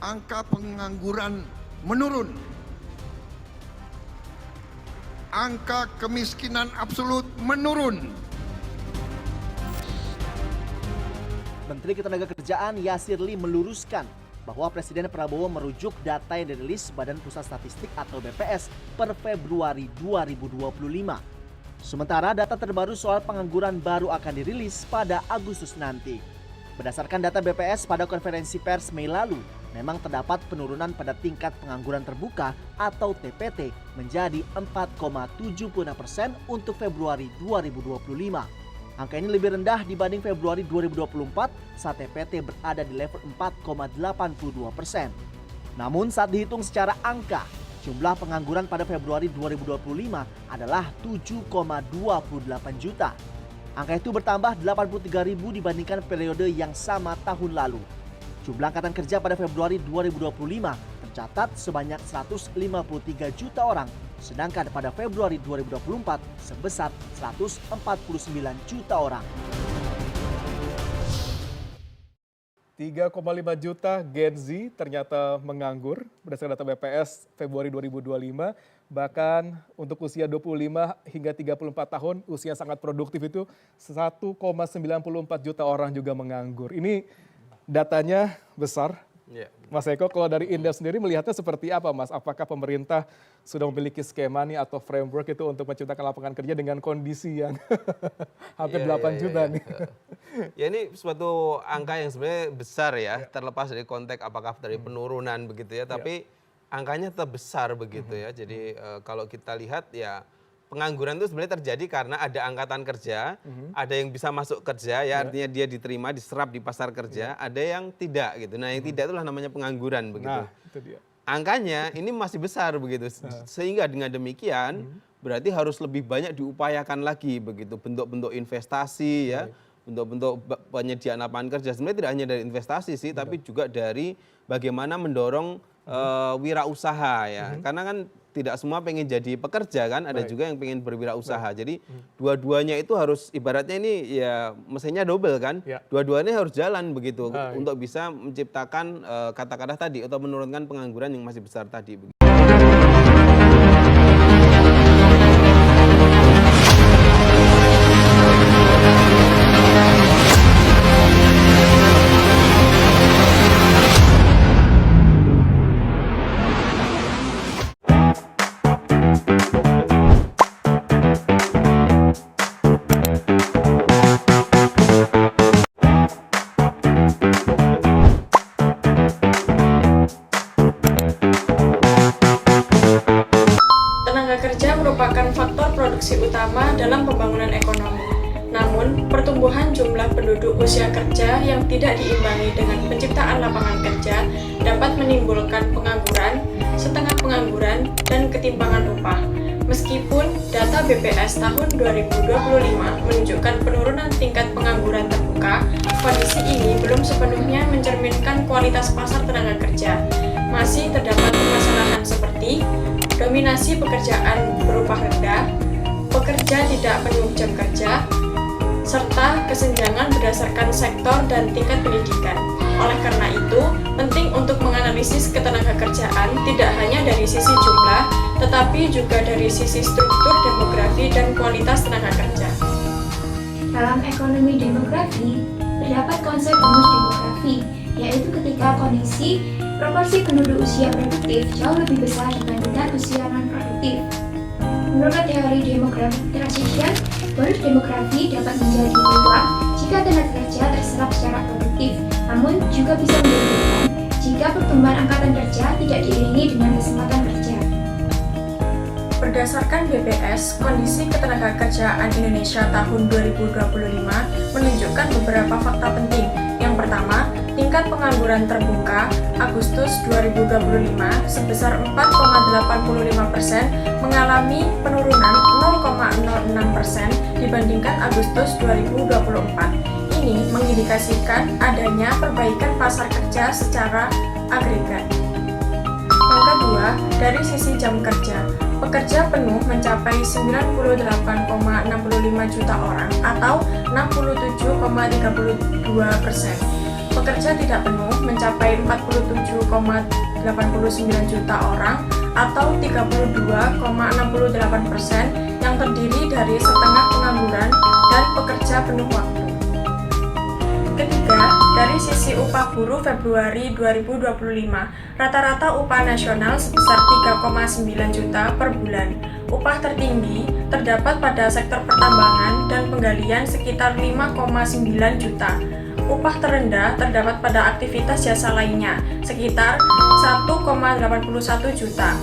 angka pengangguran menurun. Angka kemiskinan absolut menurun. Menteri Ketenagakerjaan Yasir Ly meluruskan bahwa Presiden Prabowo merujuk data yang dirilis Badan Pusat Statistik atau BPS per Februari 2025. Sementara data terbaru soal pengangguran baru akan dirilis pada Agustus nanti. Berdasarkan data BPS pada konferensi pers Mei lalu, memang terdapat penurunan pada tingkat pengangguran terbuka atau TPT menjadi 4,76% untuk Februari 2025. Angka ini lebih rendah dibanding Februari 2024 saat TPT berada di level 4,82%. Namun saat dihitung secara angka, jumlah pengangguran pada Februari 2025 adalah 7,28 juta. Angka itu bertambah 83.000 dibandingkan periode yang sama tahun lalu. Jumlah angkatan kerja pada Februari 2025 tercatat sebanyak 153 juta orang, sedangkan pada Februari 2024 sebesar 149 juta orang. 3,5 juta Gen Z ternyata menganggur berdasarkan data BPS Februari 2025. Bahkan untuk usia 25 hingga 34 tahun, usia sangat produktif itu 1,94 juta orang juga menganggur. Ini datanya besar. Ya. Mas Eko, kalau dari Indef sendiri melihatnya seperti apa, Mas? Apakah pemerintah sudah memiliki skema nih atau framework itu untuk menciptakan lapangan kerja dengan kondisi yang hampir 8 juta nih? Ya, ini suatu angka yang sebenarnya besar ya, terlepas dari konteks apakah dari penurunan begitu ya, tapi angkanya tetap besar begitu ya. Jadi kalau kita lihat ya, pengangguran itu sebenarnya terjadi karena ada angkatan kerja, ada yang bisa masuk kerja ya, artinya dia diterima, diserap di pasar kerja, ada yang tidak gitu. Nah, yang tidak itulah namanya pengangguran begitu. Nah, itu dia. Angkanya ini masih besar begitu, sehingga dengan demikian berarti harus lebih banyak diupayakan lagi begitu, bentuk-bentuk investasi ya, bentuk-bentuk penyediaan lapangan kerja. Sebenarnya tidak hanya dari investasi sih, tapi juga dari bagaimana mendorong wirausaha ya, karena kan tidak semua pengen jadi pekerja kan, ada juga yang pengen berwirausaha. Jadi dua-duanya itu harus ibaratnya ini ya mesinnya double kan, dua-duanya harus jalan begitu untuk bisa menciptakan kata-kata tadi atau menurunkan pengangguran yang masih besar tadi. Merupakan faktor produksi utama dalam pembangunan ekonomi. Namun, pertumbuhan jumlah penduduk usia kerja yang tidak diimbangi dengan penciptaan lapangan kerja dapat menimbulkan pengangguran, setengah pengangguran, dan ketimpangan upah. Meskipun data BPS tahun 2025 menunjukkan penurunan tingkat pengangguran terbuka, kondisi ini belum sepenuhnya mencerminkan kualitas pasar tenaga kerja. Masih terdapat permasalahan seperti dominasi pekerjaan berupah rendah, pekerja tidak penuh jam kerja, serta kesenjangan berdasarkan sektor dan tingkat pendidikan. Oleh karena itu, penting untuk menganalisis ketenagakerjaan tidak hanya dari sisi jumlah, tetapi juga dari sisi struktur demografi dan kualitas tenaga kerja. Dalam ekonomi demografi, terdapat konsep bonus demografi, yaitu ketika kondisi proporsi penduduk usia produktif jauh lebih besar dibandingkan usia non-produktif. Menurut teori demographic transition, bonus demografi dapat menjadi peluang jika tenaga kerja terserap secara produktif, namun juga bisa menjadi beban jika pertumbuhan angkatan kerja tidak diiringi dengan kesempatan kerja. Berdasarkan BPS, kondisi ketenagakerjaan Indonesia tahun 2025 menunjukkan beberapa fakta penting. Yang pertama, tingkat pengangguran terbuka Agustus 2025 sebesar 4,85% mengalami penurunan 0,06% dibandingkan Agustus 2024. Ini mengindikasikan adanya perbaikan pasar kerja secara agregat. Yang kedua, dari sisi jam kerja, pekerja penuh mencapai 98,65 juta orang atau 67,32%. pekerja tidak penuh mencapai 47,89 juta orang atau 32,68% yang terdiri dari setengah pengangguran dan pekerja penuh waktu. Ketiga, dari sisi upah buruh Februari 2025, rata-rata upah nasional sebesar 3,9 juta per bulan. Upah tertinggi terdapat pada sektor pertambangan dan penggalian sekitar 5,9 juta. Upah terendah terdapat pada aktivitas jasa lainnya, sekitar 1,81 juta.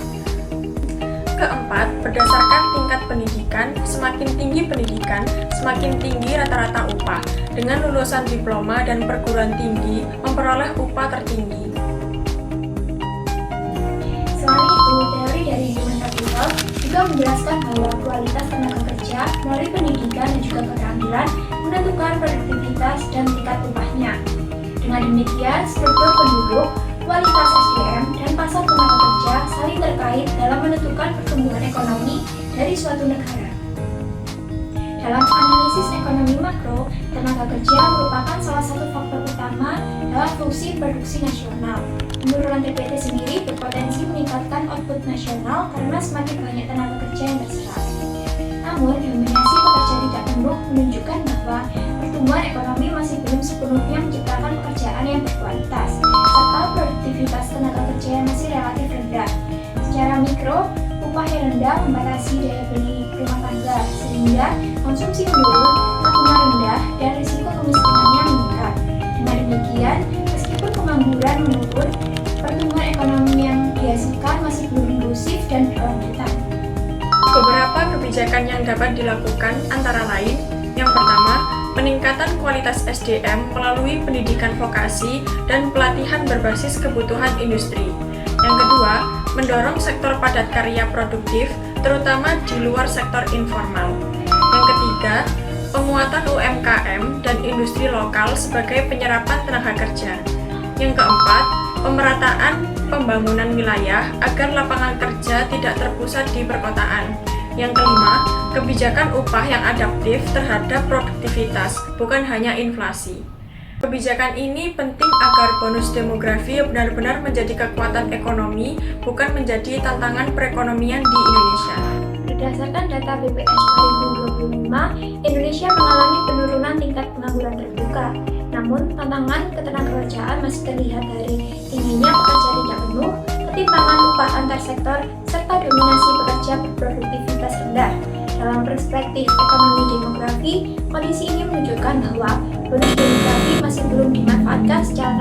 Keempat, berdasarkan tingkat pendidikan, semakin tinggi pendidikan, semakin tinggi rata-rata upah. Dengan lulusan diploma dan perguruan tinggi memperoleh upah tertinggi. Selain itu, teori dari Human Capital juga menjelaskan bahwa kualitas tenaga kerja melalui pendidikan dan juga keterampilan menentukan produktivitas dan tingkat upahnya. Dengan demikian, struktur penduduk, kualitas SDM, dan pasar tenaga kerja saling terkait dalam menentukan pertumbuhan ekonomi dari suatu negara. Dalam analisis ekonomi makro, tenaga kerja merupakan salah satu faktor utama dalam fungsi produksi nasional. Penurunan TPT sendiri berpotensi meningkatkan output nasional karena semakin banyak tenaga kerja yang terserap. Namun, dominasi pekerja tidak penuh menunjukkan bahwa pertumbuhan ekonomi masih belum sepenuhnya menciptakan pekerjaan yang berkualitas, serta produktivitas tenaga kerja yang masih relatif rendah. Secara mikro, upah yang rendah membatasi daya beli rumah tangga, sehingga konsumsi menurun, tabungan rendah, dan risiko kemiskinannya meningkat. Dengan demikian, meskipun pengangguran menurun, pertumbuhan ekonomi yang dihasilkan masih belum inklusif dan berkelanjutan. Beberapa kebijakan yang dapat dilakukan antara lain, yang pertama, peningkatan kualitas SDM melalui pendidikan vokasi dan pelatihan berbasis kebutuhan industri. Yang kedua, mendorong sektor padat karya produktif, terutama di luar sektor informal. Yang ketiga, penguatan UMKM dan industri lokal sebagai penyerapan tenaga kerja. Yang keempat, pemerataan pembangunan wilayah agar lapangan kerja tidak terpusat di perkotaan. Yang kelima, kebijakan upah yang adaptif terhadap produktivitas, bukan hanya inflasi. Kebijakan ini penting agar bonus demografi benar-benar menjadi kekuatan ekonomi, bukan menjadi tantangan perekonomian di Indonesia. Berdasarkan data BPS 2025, Indonesia mengalami penurunan tingkat pengangguran terbuka. Namun, tantangan ketenagakerjaan masih terlihat dari tingginya pekerja tidak penuh, ketimpangan upah antar sektor, serta dominasi pekerja berproduktivitas rendah. Dalam perspektif ekonomi demografi, kondisi ini menunjukkan bahwa bonus demografi masih belum dimanfaatkan secara